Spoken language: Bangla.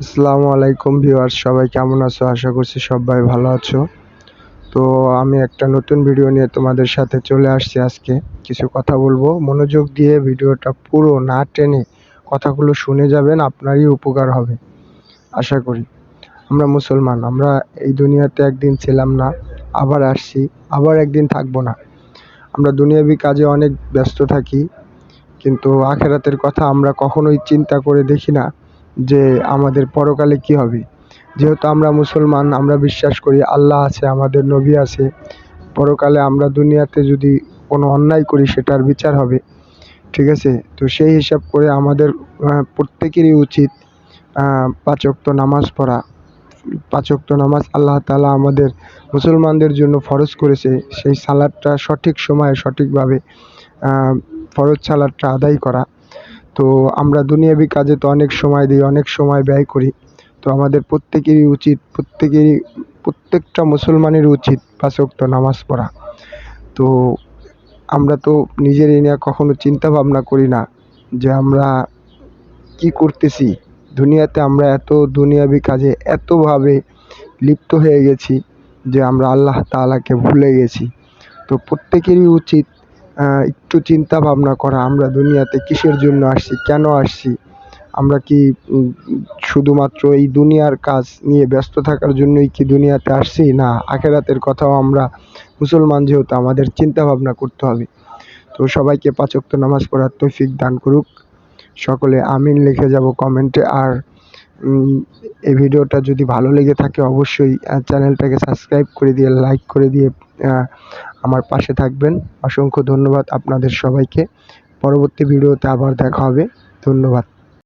আসসালামু আলাইকুম ভিউয়ার্স, সবাই কেমন আছো? আশা করছি সবাই ভালো আছো। তো আমি একটা নতুন ভিডিও নিয়ে তোমাদের সাথে চলে আসছি। আজকে কিছু কথা বলবো, মনোযোগ দিয়ে ভিডিওটা পুরো না টেনে কথাগুলো শুনে যাবেন, আপনারই উপকার হবে আশা করি। আমরা মুসলমান, আমরা এই দুনিয়াতে একদিন ছিলাম না, আবার আসছি, আবার একদিন থাকবো না। আমরা দুনিয়াবি কাজে অনেক ব্যস্ত থাকি, কিন্তু আখেরাতের কথা আমরা কখনোই চিন্তা করে দেখি না যে আমাদের পরকালে কি হবে। যেহেতু আমরা মুসলমান, আমরা বিশ্বাস করি আল্লাহ আছে, আমাদের নবী আছে, পরকালে আমরা দুনিয়াতে যদি কোনো অন্যায় করি সেটার বিচার হবে, ঠিক আছে? তো সেই হিসাব করে আমাদের প্রত্যেকেরই উচিত ৫ ওয়াক্ত নামাজ পড়া। ৫ ওয়াক্ত নামাজ আল্লাহ তাআলা আমাদের মুসলমানদের জন্য ফরজ করেছে। সেই সালাতটা সঠিক সময়ে সঠিকভাবে ফরজ সালাতটা আদায় করা। তো আমরা দুনিয়াবি কাজে তো অনেক সময় দিই, অনেক সময় ব্যয় করি। তো আমাদের প্রত্যেকেরই উচিত, প্রত্যেকটা মুসলমানের উচিত ৫ ওয়াক্ত নামাজ পড়া। তো আমরা তো নিজেরই নিয়ে কখনো চিন্তা ভাবনা করি না যে আমরা কি করতেছি দুনিয়াতে। আমরা এত দুনিয়াবি কাজে এতভাবে লিপ্ত হয়ে গেছি যে আমরা আল্লাহ তাআলাকে ভুলে গেছি। তো প্রত্যেকেরই উচিত একটু চিন্তা ভাবনা করা, আমরা দুনিয়াতে কিসের জন্য আসছি, কেন আসছি। আমরা কি শুধুমাত্র এই দুনিয়ার কাজ নিয়ে ব্যস্ত থাকার জন্যই কি দুনিয়াতে আসছি? না, আখেরাতের কথাও আমরা মুসলমান যেহেতু আমাদের চিন্তা ভাবনা করতে হবে। তো সবাইকে ৫ ওয়াক্ত নামাজ পড়ার তৌফিক দান করুক। সকলে আমিন লিখে যাব কমেন্টে। আর এই ভিডিওটা যদি ভালো লেগে থাকে অবশ্যই চ্যানেলটাকে সাবস্ক্রাইব করে দিয়ে, লাইক করে দিয়ে আমার পাশে থাকবেন। অসংখ্য ধন্যবাদ আপনাদের সবাইকে। পরবর্তী ভিডিওতে আবার দেখা হবে। ধন্যবাদ।